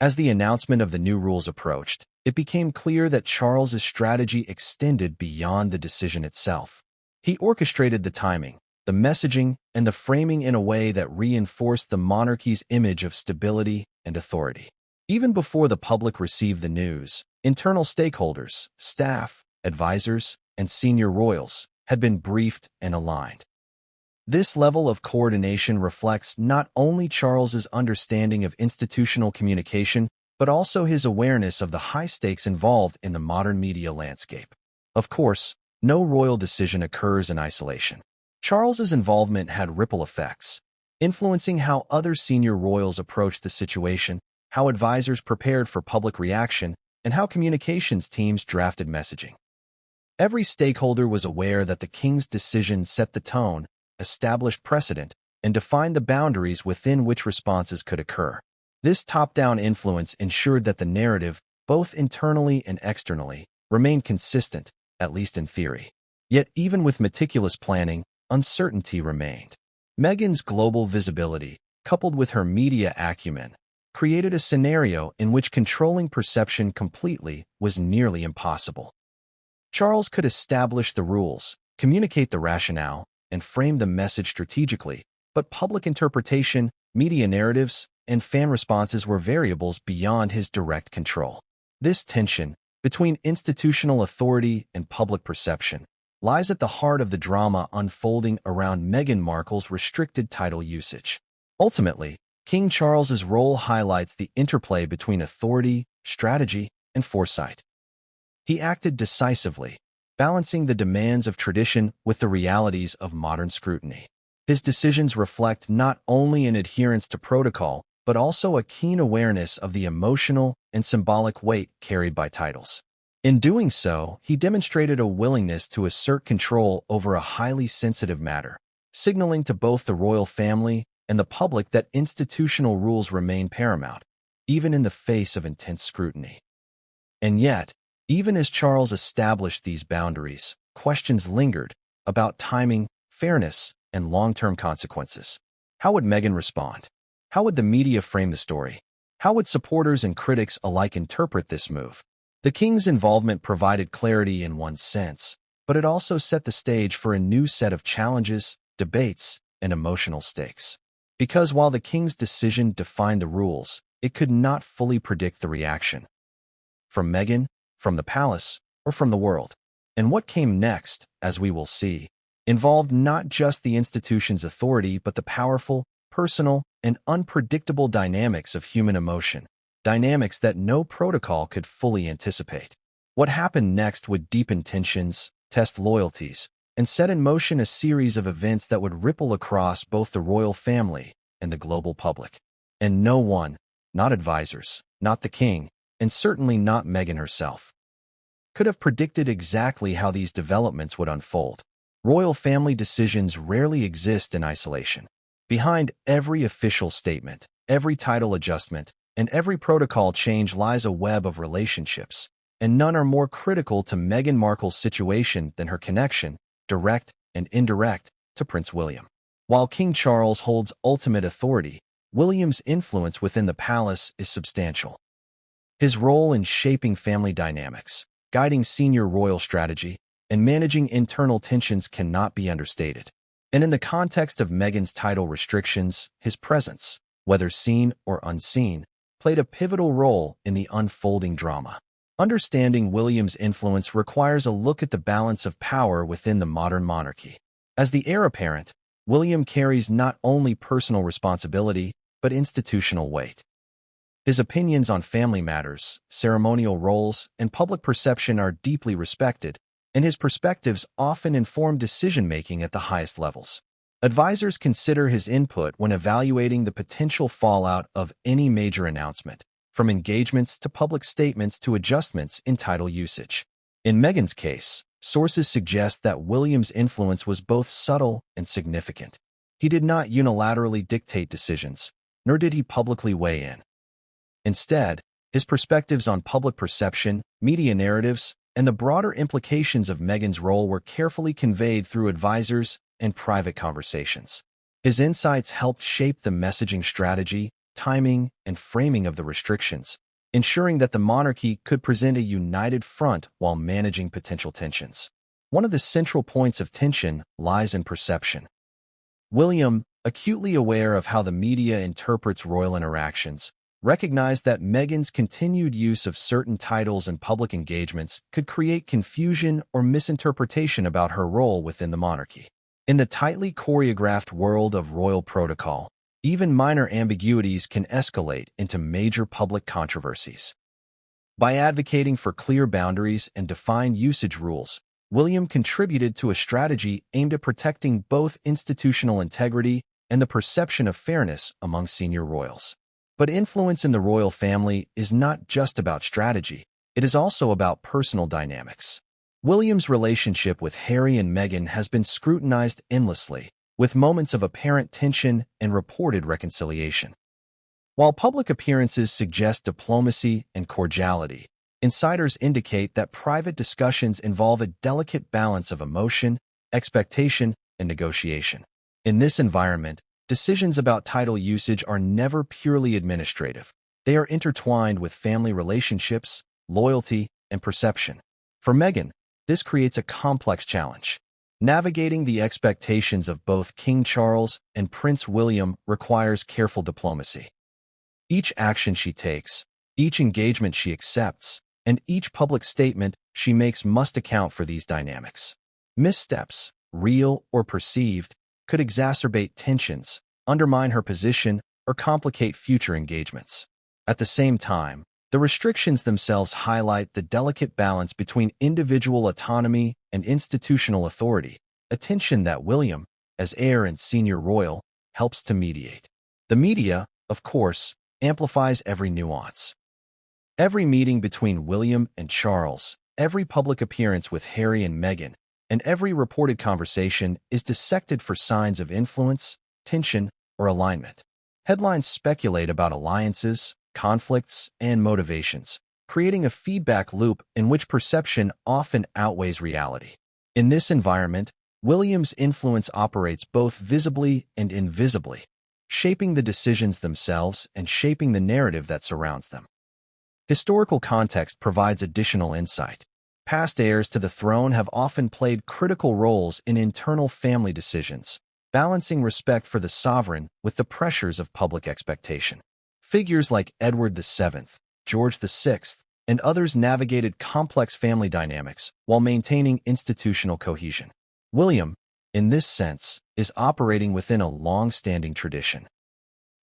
As the announcement of the new rules approached, it became clear that Charles's strategy extended beyond the decision itself. He orchestrated the timing, the messaging, and the framing in a way that reinforced the monarchy's image of stability and authority. Even before the public received the news, internal stakeholders, staff, advisors, and senior royals had been briefed and aligned. This level of coordination reflects not only Charles's understanding of institutional communication, but also his awareness of the high stakes involved in the modern media landscape. Of course, no royal decision occurs in isolation. Charles's involvement had ripple effects, influencing how other senior royals approached the situation, how advisors prepared for public reaction, and how communications teams drafted messaging. Every stakeholder was aware that the king's decision set the tone, established precedent, and defined the boundaries within which responses could occur. This top-down influence ensured that the narrative, both internally and externally, remained consistent, at least in theory. Yet even with meticulous planning, uncertainty remained. Meghan's global visibility, coupled with her media acumen, created a scenario in which controlling perception completely was nearly impossible. Charles could establish the rules, communicate the rationale, and frame the message strategically, but public interpretation, media narratives, and fan responses were variables beyond his direct control. This tension between institutional authority and public perception lies at the heart of the drama unfolding around Meghan Markle's restricted title usage. Ultimately, King Charles's role highlights the interplay between authority, strategy, and foresight. He acted decisively, balancing the demands of tradition with the realities of modern scrutiny. His decisions reflect not only an adherence to protocol, but also a keen awareness of the emotional and symbolic weight carried by titles. In doing so, he demonstrated a willingness to assert control over a highly sensitive matter, signaling to both the royal family and the public that institutional rules remain paramount, even in the face of intense scrutiny. And yet, even as Charles established these boundaries, questions lingered about timing, fairness, and long-term consequences. How would Meghan respond? How would the media frame the story? How would supporters and critics alike interpret this move? The king's involvement provided clarity in one sense, but it also set the stage for a new set of challenges, debates, and emotional stakes. Because while the king's decision defined the rules, it could not fully predict the reaction from Meghan, from the palace, or from the world. And what came next, as we will see, involved not just the institution's authority but the powerful, personal, and unpredictable dynamics of human emotion, dynamics that no protocol could fully anticipate. What happened next would deepen tensions, test loyalties, and set in motion a series of events that would ripple across both the royal family and the global public. And no one, not advisors, not the king, and certainly not Meghan herself, could have predicted exactly how these developments would unfold. Royal family decisions rarely exist in isolation. Behind every official statement, every title adjustment, and every protocol change lies a web of relationships, and none are more critical to Meghan Markle's situation than her connection, direct and indirect, to Prince William. While King Charles holds ultimate authority, William's influence within the palace is substantial. His role in shaping family dynamics, guiding senior royal strategy, and managing internal tensions cannot be understated. And in the context of Meghan's title restrictions, his presence, whether seen or unseen, played a pivotal role in the unfolding drama. Understanding William's influence requires a look at the balance of power within the modern monarchy. As the heir apparent, William carries not only personal responsibility, but institutional weight. His opinions on family matters, ceremonial roles, and public perception are deeply respected, and his perspectives often inform decision-making at the highest levels. Advisors consider his input when evaluating the potential fallout of any major announcement, from engagements to public statements to adjustments in title usage. In Meghan's case, sources suggest that William's influence was both subtle and significant. He did not unilaterally dictate decisions, nor did he publicly weigh in. Instead, his perspectives on public perception, media narratives, and the broader implications of Meghan's role were carefully conveyed through advisors and private conversations. His insights helped shape the messaging strategy, timing, and framing of the restrictions, ensuring that the monarchy could present a united front while managing potential tensions. One of the central points of tension lies in perception. William, acutely aware of how the media interprets royal interactions, recognized that Meghan's continued use of certain titles and public engagements could create confusion or misinterpretation about her role within the monarchy. In the tightly choreographed world of royal protocol, even minor ambiguities can escalate into major public controversies. By advocating for clear boundaries and defined usage rules, William contributed to a strategy aimed at protecting both institutional integrity and the perception of fairness among senior royals. But influence in the royal family is not just about strategy, it is also about personal dynamics. William's relationship with Harry and Meghan has been scrutinized endlessly, with moments of apparent tension and reported reconciliation. While public appearances suggest diplomacy and cordiality, insiders indicate that private discussions involve a delicate balance of emotion, expectation, and negotiation. In this environment, decisions about title usage are never purely administrative. They are intertwined with family relationships, loyalty, and perception. For Meghan, this creates a complex challenge. Navigating the expectations of both King Charles and Prince William requires careful diplomacy. Each action she takes, each engagement she accepts, and each public statement she makes must account for these dynamics. Missteps, real or perceived, could exacerbate tensions, undermine her position, or complicate future engagements. At the same time, the restrictions themselves highlight the delicate balance between individual autonomy and institutional authority, a tension that William, as heir and senior royal, helps to mediate. The media, of course, amplifies every nuance. Every meeting between William and Charles, every public appearance with Harry and Meghan, and every reported conversation is dissected for signs of influence, tension, or alignment. Headlines speculate about alliances, conflicts, and motivations, creating a feedback loop in which perception often outweighs reality. In this environment, William's influence operates both visibly and invisibly, shaping the decisions themselves and shaping the narrative that surrounds them. Historical context provides additional insight. Past heirs to the throne have often played critical roles in internal family decisions, balancing respect for the sovereign with the pressures of public expectation. Figures like Edward VII, George VI, and others navigated complex family dynamics while maintaining institutional cohesion. William, in this sense, is operating within a long-standing tradition,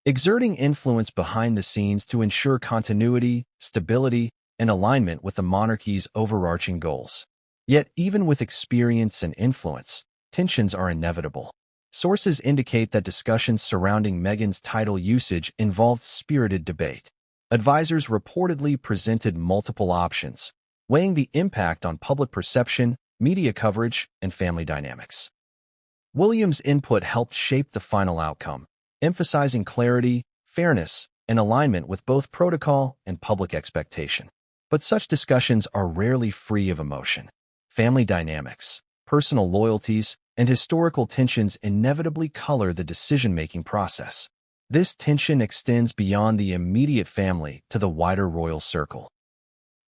exerting influence behind the scenes to ensure continuity, stability, and alignment with the monarchy's overarching goals. Yet, even with experience and influence, tensions are inevitable. Sources indicate that discussions surrounding Meghan's title usage involved spirited debate. Advisors reportedly presented multiple options, weighing the impact on public perception, media coverage, and family dynamics. William's input helped shape the final outcome, emphasizing clarity, fairness, and alignment with both protocol and public expectation. But such discussions are rarely free of emotion. Family dynamics, personal loyalties, and historical tensions inevitably color the decision-making process. This tension extends beyond the immediate family to the wider royal circle.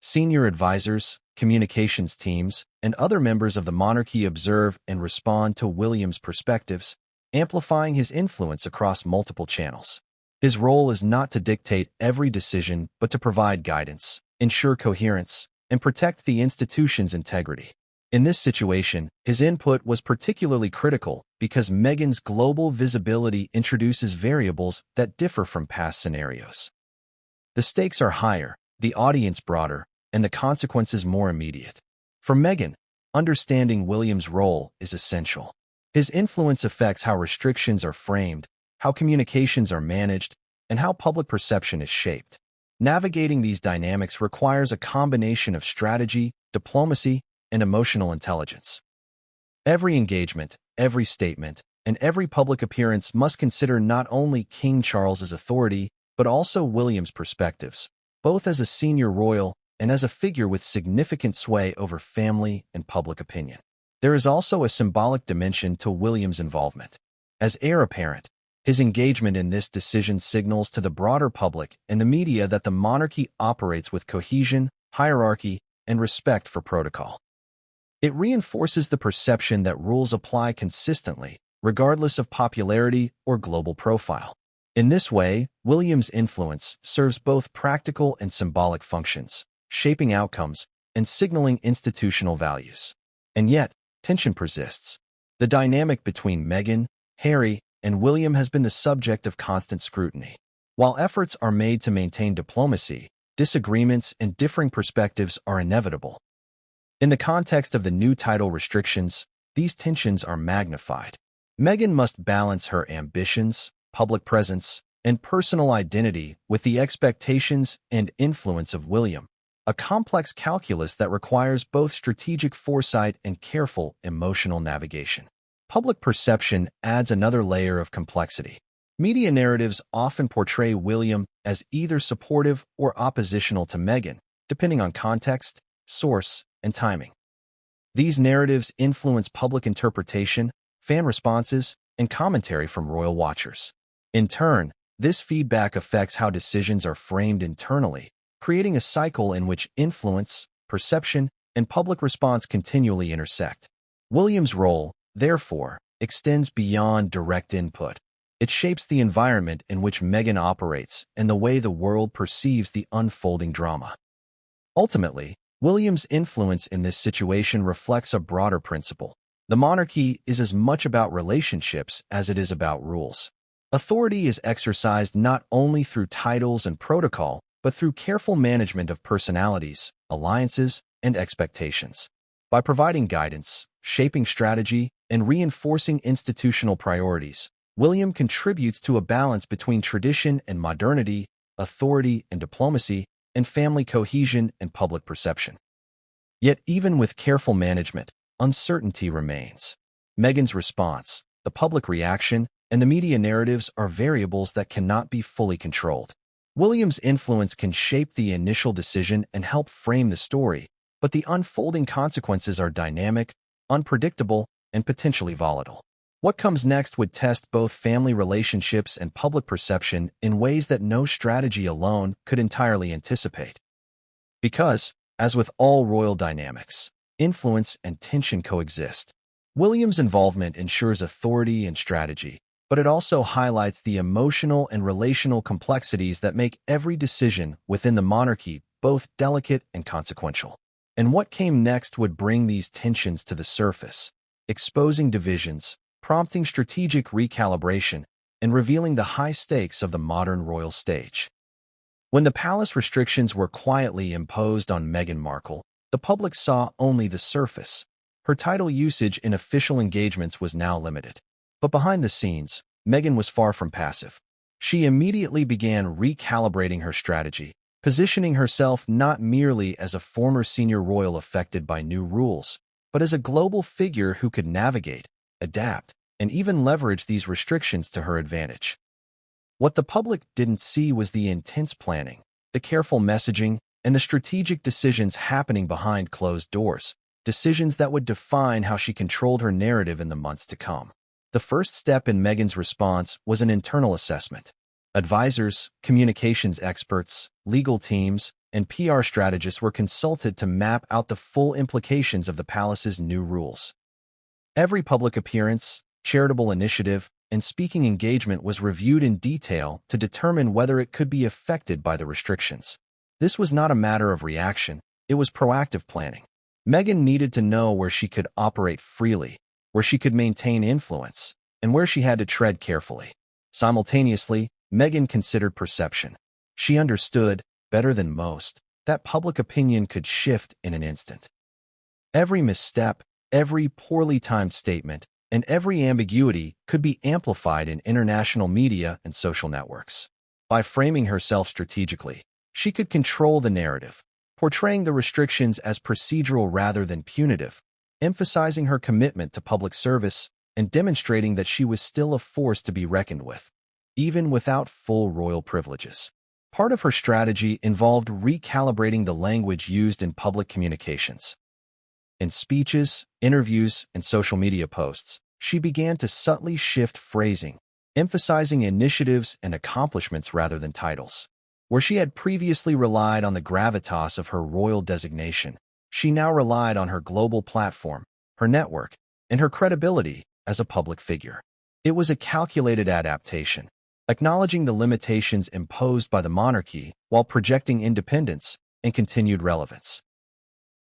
Senior advisors, communications teams, and other members of the monarchy observe and respond to William's perspectives, amplifying his influence across multiple channels. His role is not to dictate every decision, but to provide guidance, ensure coherence, and protect the institution's integrity. In this situation, his input was particularly critical because Meghan's global visibility introduces variables that differ from past scenarios. The stakes are higher, the audience broader, and the consequences more immediate. For Meghan, understanding William's role is essential. His influence affects how restrictions are framed, how communications are managed, and how public perception is shaped. Navigating these dynamics requires a combination of strategy, diplomacy, and emotional intelligence. Every engagement, every statement, and every public appearance must consider not only King Charles's authority, but also William's perspectives, both as a senior royal and as a figure with significant sway over family and public opinion. There is also a symbolic dimension to William's involvement. As heir apparent, his engagement in this decision signals to the broader public and the media that the monarchy operates with cohesion, hierarchy, and respect for protocol. It reinforces the perception that rules apply consistently, regardless of popularity or global profile. In this way, William's influence serves both practical and symbolic functions, shaping outcomes and signaling institutional values. And yet, tension persists. The dynamic between Meghan, Harry, and William has been the subject of constant scrutiny. While efforts are made to maintain diplomacy, disagreements and differing perspectives are inevitable. In the context of the new title restrictions, these tensions are magnified. Meghan must balance her ambitions, public presence, and personal identity with the expectations and influence of William, a complex calculus that requires both strategic foresight and careful emotional navigation. Public perception adds another layer of complexity. Media narratives often portray William as either supportive or oppositional to Meghan, depending on context, source, and timing. These narratives influence public interpretation, fan responses, and commentary from royal watchers. In turn, this feedback affects how decisions are framed internally, creating a cycle in which influence, perception, and public response continually intersect. William's role, therefore, extends beyond direct input. It shapes the environment in which Meghan operates and the way the world perceives the unfolding drama. Ultimately, William's influence in this situation reflects a broader principle. The monarchy is as much about relationships as it is about rules. Authority is exercised not only through titles and protocol, but through careful management of personalities, alliances, and expectations. By providing guidance, shaping strategy, and reinforcing institutional priorities, William contributes to a balance between tradition and modernity, authority and diplomacy, and family cohesion and public perception. Yet even with careful management, uncertainty remains. Meghan's response, the public reaction, and the media narratives are variables that cannot be fully controlled. William's influence can shape the initial decision and help frame the story, but the unfolding consequences are dynamic, unpredictable, and potentially volatile. What comes next would test both family relationships and public perception in ways that no strategy alone could entirely anticipate. Because, as with all royal dynamics, influence and tension coexist. William's involvement ensures authority and strategy, but it also highlights the emotional and relational complexities that make every decision within the monarchy both delicate and consequential. And what came next would bring these tensions to the surface, exposing divisions, prompting strategic recalibration, and revealing the high stakes of the modern royal stage. When the palace restrictions were quietly imposed on Meghan Markle, the public saw only the surface. Her title usage in official engagements was now limited. But behind the scenes, Meghan was far from passive. She immediately began recalibrating her strategy, positioning herself not merely as a former senior royal affected by new rules, but as a global figure who could navigate, adapt, and even leverage these restrictions to her advantage. What the public didn't see was the intense planning, the careful messaging, and the strategic decisions happening behind closed doors, decisions that would define how she controlled her narrative in the months to come. The first step in Meghan's response was an internal assessment. Advisors, communications experts, legal teams, and PR strategists were consulted to map out the full implications of the palace's new rules. Every public appearance, charitable initiative, and speaking engagement was reviewed in detail to determine whether it could be affected by the restrictions. This was not a matter of reaction, it was proactive planning. Meghan needed to know where she could operate freely, where she could maintain influence, and where she had to tread carefully. Simultaneously, Meghan considered perception. She understood, better than most, that public opinion could shift in an instant. Every misstep, every poorly timed statement, and every ambiguity could be amplified in international media and social networks. By framing herself strategically, she could control the narrative, portraying the restrictions as procedural rather than punitive, emphasizing her commitment to public service and demonstrating that she was still a force to be reckoned with, even without full royal privileges. Part of her strategy involved recalibrating the language used in public communications. In speeches, interviews, and social media posts, she began to subtly shift phrasing, emphasizing initiatives and accomplishments rather than titles. Where she had previously relied on the gravitas of her royal designation, she now relied on her global platform, her network, and her credibility as a public figure. It was a calculated adaptation, acknowledging the limitations imposed by the monarchy while projecting independence and continued relevance.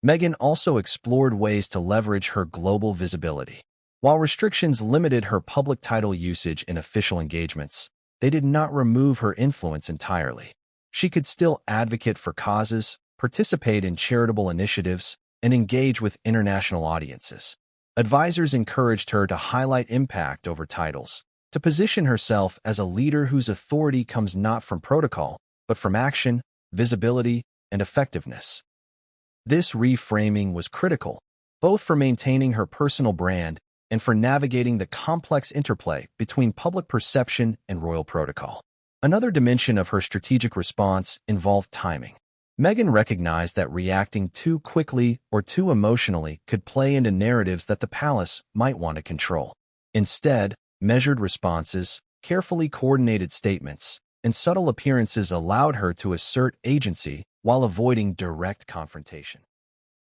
Meghan also explored ways to leverage her global visibility. While restrictions limited her public title usage in official engagements, they did not remove her influence entirely. She could still advocate for causes, participate in charitable initiatives, and engage with international audiences. Advisors encouraged her to highlight impact over titles, to position herself as a leader whose authority comes not from protocol, but from action, visibility, and effectiveness. This reframing was critical, both for maintaining her personal brand and for navigating the complex interplay between public perception and royal protocol. Another dimension of her strategic response involved timing. Meghan recognized that reacting too quickly or too emotionally could play into narratives that the palace might want to control. Instead, measured responses, carefully coordinated statements, and subtle appearances allowed her to assert agency while avoiding direct confrontation.